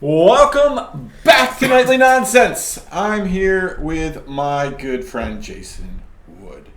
Welcome back to Nightly Nonsense. I'm here with my good friend Jason Wood.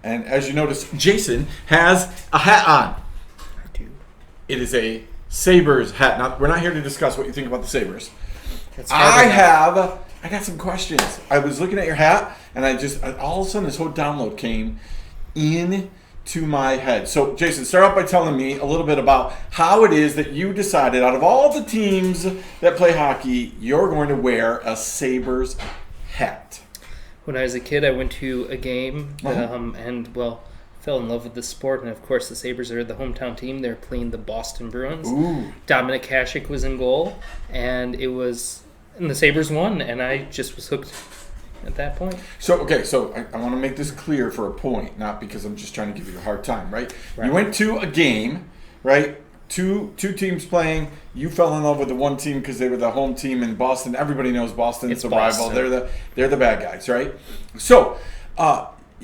And as you notice, Jason has a hat on. I do. It is a Sabres hat. Now, we're not here to discuss what you think about the Sabres. That's I got some questions. I was looking at your hat, and all of a sudden this whole download came in to my head. So, Jason, start off by telling me a little bit about how it is that you decided, out of all the teams that play hockey, you're going to wear a Sabres hat. When I was a kid, I went to a game Uh-huh. and fell in love with the sport. And of course, the Sabres are the hometown team. They're playing the Boston Bruins. Ooh. Dominic Hasek was in goal, and the Sabres won. And I just was hooked at that point. So I want to make this clear for a point, not because I'm just trying to give you a hard time, right? Right. You went to a game, right? Two teams playing. You fell in love with the one team because they were the home team in Boston. Everybody knows Boston's It's the Boston. rival. They're the bad guys, right? So,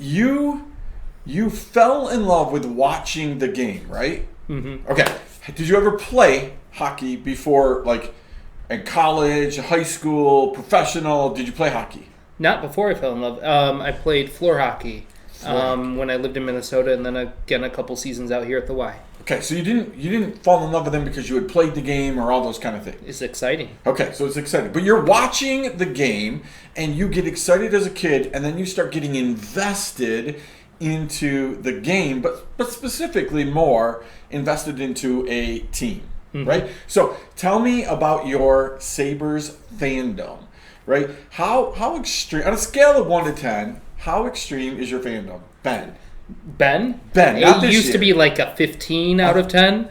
you fell in love with watching the game, right? Mm-hmm. Okay. Did you ever play hockey before, like in college, high school, professional? Did you play hockey? Not before I fell in love. I played floor hockey when I lived in Minnesota, and then again a couple seasons out here at the Y. Okay, so you didn't fall in love with them because you had played the game or all those kind of things. It's exciting. Okay, so it's exciting. But you're watching the game and you get excited as a kid and then you start getting invested into the game, but specifically more invested into a team, right? So tell me about your Sabres fandom, right? How extreme, on a scale of 1 to 10, how extreme is your fandom? Ben, not It this used to year. be like a 15 out of 10.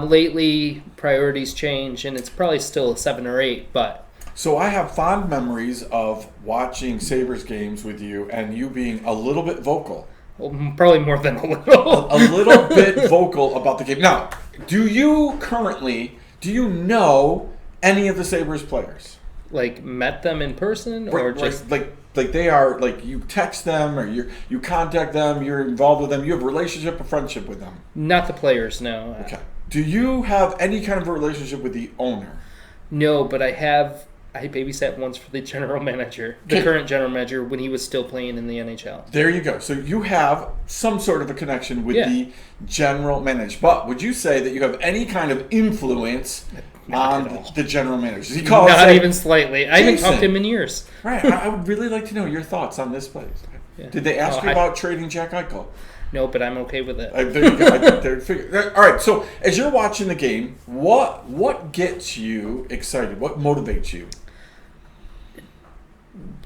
Lately, priorities change, and it's probably still a 7 or 8. But So I have fond memories of watching Sabres games with you and you being a little bit vocal. probably more than a little. A little bit vocal about the game. Now, do you know any of the Sabres players? Like met them in person, or just Like they are, like you text them or you contact them, you're involved with them, you have a relationship, a friendship with them. not the players? No. Okay. Do you have any kind of a relationship with the owner? No, but I babysat once for the general manager, the Okay. current general manager, when he was still playing in the NHL. There you go. So you have some sort of a connection with Yeah. the general manager. But would you say that you have any kind of influence Not at on all. the general manager? He calls Not say, even slightly. I haven't talked to him in years. Right. I would really like to know your thoughts on this place. Yeah. Did they ask Oh, you I- about trading Jack Eichel? No, but I'm okay with it. There you go. I think they're figuring. All right. So as you're watching the game, what gets you excited? What motivates you?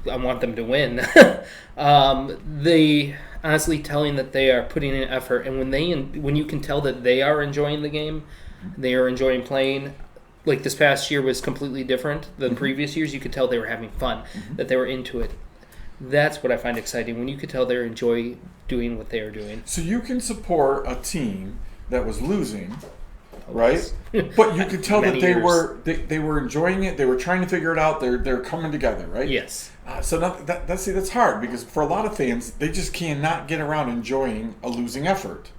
I want them to win. They honestly telling that they are putting in effort, and when you can tell that they are enjoying the game, they are enjoying playing. Like this past year was completely different than previous years. You could tell they were having fun, that they were into it. That's what I find exciting, when you could tell they enjoy doing what they are doing. So you can support a team that was losing, right? But you could tell that Many they years. were enjoying it. They were trying to figure it out. They're coming together, right? Yes. So that's hard because for a lot of fans, they just cannot get around enjoying a losing effort,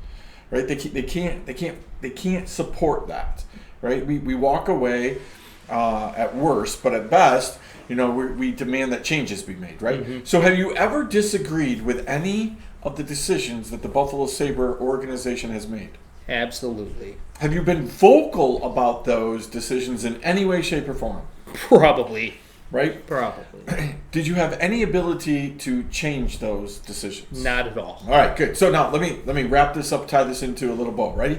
right? They can't support that, right? We walk away at worst, but at best, we demand that changes be made, right? Mm-hmm. So have you ever disagreed with any of the decisions that the Buffalo Sabre organization has made? Absolutely. Have you been vocal about those decisions in any way, shape, or form? Probably. Right? Probably. Did you have any ability to change those decisions? Not at all. All right, good. So now let me wrap this up, tie this into a little bow. Ready?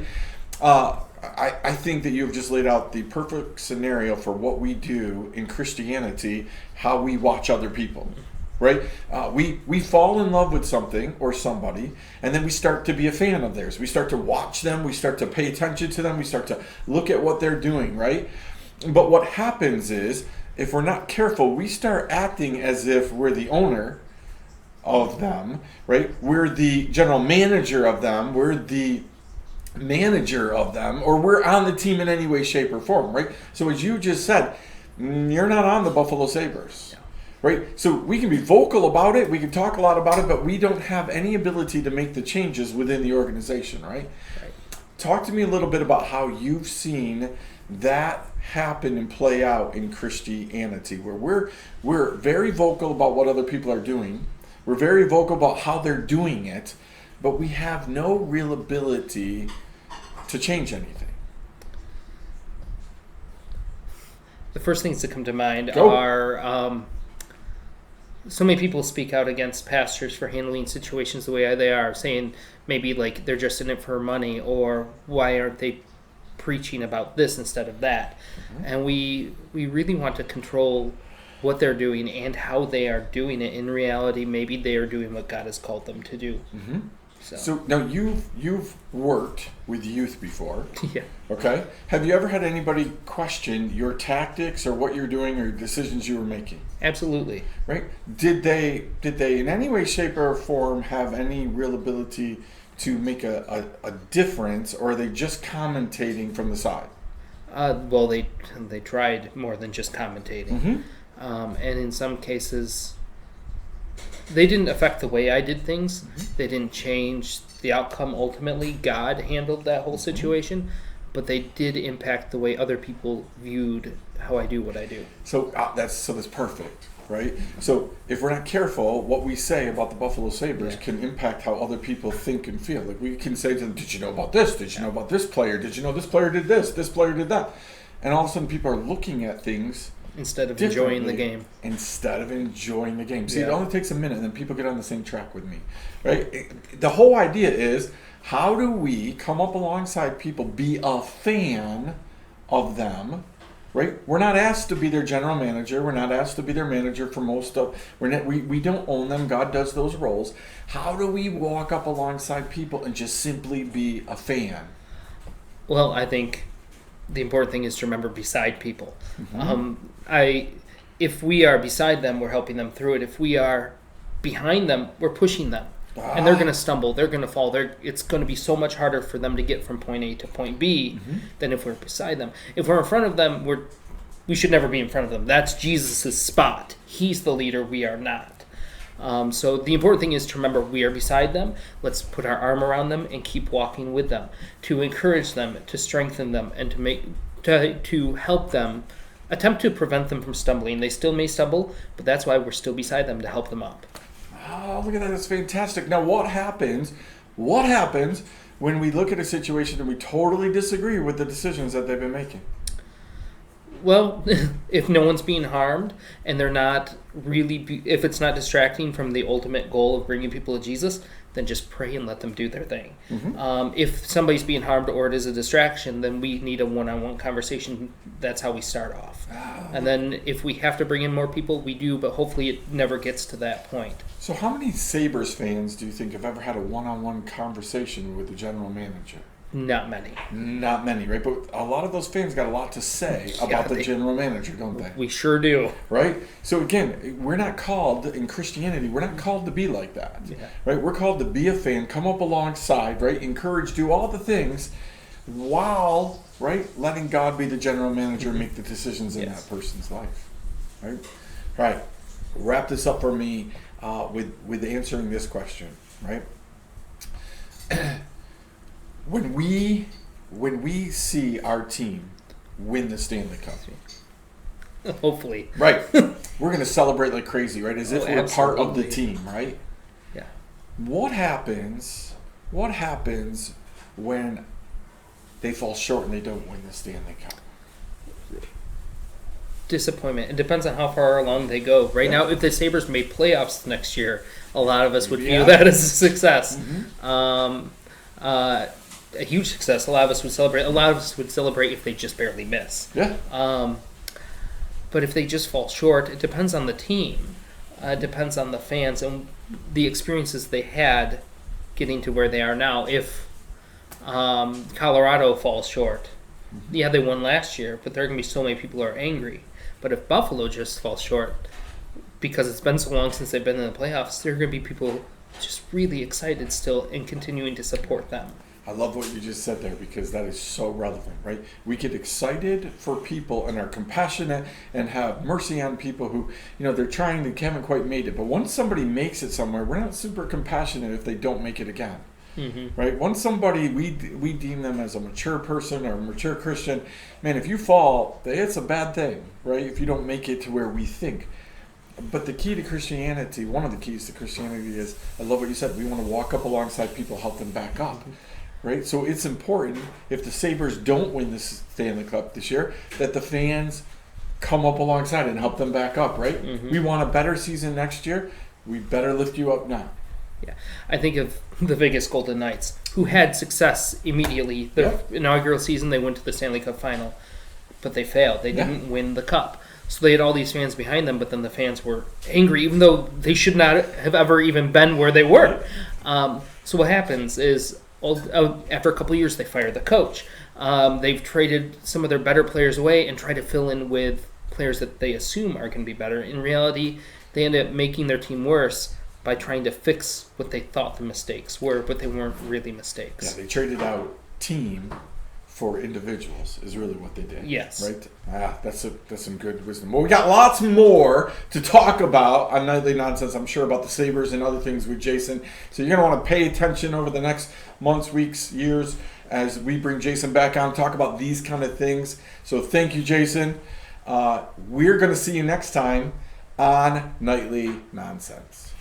I think that you've just laid out the perfect scenario for what we do in Christianity, how we watch other people. Right? We fall in love with something or somebody, and then we start to be a fan of theirs. We start to watch them. We start to pay attention to them. We start to look at what they're doing, right? But what happens is, if we're not careful, we start acting as if we're the owner of them, right? We're the general manager of them. We're the manager of them, or we're on the team in any way, shape, or form, right? So as you just said, you're not on the Buffalo Sabres. Right? So we can be vocal about it, we can talk a lot about it, but we don't have any ability to make the changes within the organization, right? Right. Talk to me a little bit about how you've seen that happen and play out in Christianity, where we're very vocal about what other people are doing. We're very vocal about how they're doing it, but we have no real ability to change anything. The first things that come to mind Go. are so many people speak out against pastors for handling situations the way they are, saying maybe like they're just in it for money, or why aren't they preaching about this instead of that? And we really want to control what they're doing and how they are doing it. In reality, maybe they are doing what God has called them to do. So now you've worked with youth before. Yeah. Okay. Have you ever had anybody question your tactics or what you're doing or decisions you were making? Absolutely. Right? Did they in any way, shape, or form have any real ability to make a difference, or are they just commentating from the side? Well, they tried more than just commentating, and in some cases, they didn't affect the way I did things. They didn't change the outcome. Ultimately, God handled that whole situation, but they did impact the way other people viewed how I do what I do. So that's perfect, right? So if we're not careful, what we say about the Buffalo Sabres can impact how other people think and feel. Like we can say to them, "Did you know about this? Did you know about this player? Did you know this player did this? This player did that?" And all of a sudden, people are looking at things instead of enjoying the game. See, it only takes a minute, and then people get on the same track with me, right? The whole idea is, how do we come up alongside people, be a fan of them, right? We're not asked to be their general manager. We're not asked to be their manager for most of. We don't own them. God does those roles. How do we walk up alongside people and just simply be a fan? Well, I think the important thing is to remember beside people. If we are beside them, we're helping them through it. If we are behind them, we're pushing them. And they're going to stumble. They're going to fall. It's going to be so much harder for them to get from point A to point B than if we're beside them. If we're in front of them, we should never be in front of them. That's Jesus' spot. He's the leader. We are not. So the important thing is to remember we are beside them. Let's put our arm around them and keep walking with them, to encourage them, to strengthen them, and to help them, attempt to prevent them from stumbling. They still may stumble, but that's why we're still beside them, to help them up. Oh, look at that. That's fantastic. Now, what happens when we look at a situation and we totally disagree with the decisions that they've been making? Well, if no one's being harmed and they're not really, if it's not distracting from the ultimate goal of bringing people to Jesus, then just pray and let them do their thing. If somebody's being harmed or it is a distraction, then we need a one-on-one conversation. That's how we start off. And then if we have to bring in more people, we do, but hopefully it never gets to that point. So how many Sabres fans do you think have ever had a one-on-one conversation with the general manager? Not many. Not many, right? But a lot of those fans got a lot to say about the general manager, don't they? We sure do. Right? So again, we're not called, in Christianity, we're not called to be like that. Right? We're called to be a fan, come up alongside, right? Encourage, do all the things while, right, letting God be the general manager and make the decisions in that person's life. Right? All right. Wrap this up for me with answering this question, right? When we see our team win the Stanley Cup, hopefully, right, we're going to celebrate like crazy, right? As if we're absolutely. part of the team, right? Yeah. What happens when they fall short and they don't win the Stanley Cup? Disappointment. It depends on how far along they go. Right now, if the Sabres made playoffs next year, a lot of us would view that as a success. A huge success. A lot of us would celebrate. A lot of us would celebrate if they just barely miss. Yeah. But if they just fall short, it depends on the team. It depends on the fans and the experiences they had getting to where they are now. If Colorado falls short, yeah, they won last year, but there are going to be so many people who are angry. But if Buffalo just falls short, because it's been so long since they've been in the playoffs, there are going to be people just really excited still and continuing to support them. I love what you just said there, because that is so relevant, right? We get excited for people and are compassionate and have mercy on people who, they're trying, they haven't quite made it. But once somebody makes it somewhere, we're not super compassionate if they don't make it again. right? Once somebody, we deem them as a mature person or a mature Christian, man, if you fall, it's a bad thing, right? If you don't make it to where we think. But the key to Christianity, one of the keys to Christianity is, I love what you said, we want to walk up alongside people, help them back up, right? So it's important, if the Sabres don't win the Stanley Cup this year, that the fans come up alongside and help them back up, right? We want a better season next year, we better lift you up now. Yeah, I think of the Vegas Golden Knights, who had success immediately. Their inaugural season, they went to the Stanley Cup final, but they failed. They didn't win the cup. So they had all these fans behind them, but then the fans were angry, even though they should not have ever even been where they were. So what happens is, after a couple of years, they fire the coach. They've traded some of their better players away and try to fill in with players that they assume are going to be better. In reality, they end up making their team worse by trying to fix what they thought the mistakes were, but they weren't really mistakes. Yeah, they traded out team for individuals is really what they did. Yes. Right? That's some good wisdom. Well, we got lots more to talk about on Nightly Nonsense, I'm sure, about the Sabres and other things with Jason. So you're going to want to pay attention over the next months, weeks, years, as we bring Jason back on and talk about these kind of things. So thank you, Jason. We're going to see you next time on Nightly Nonsense.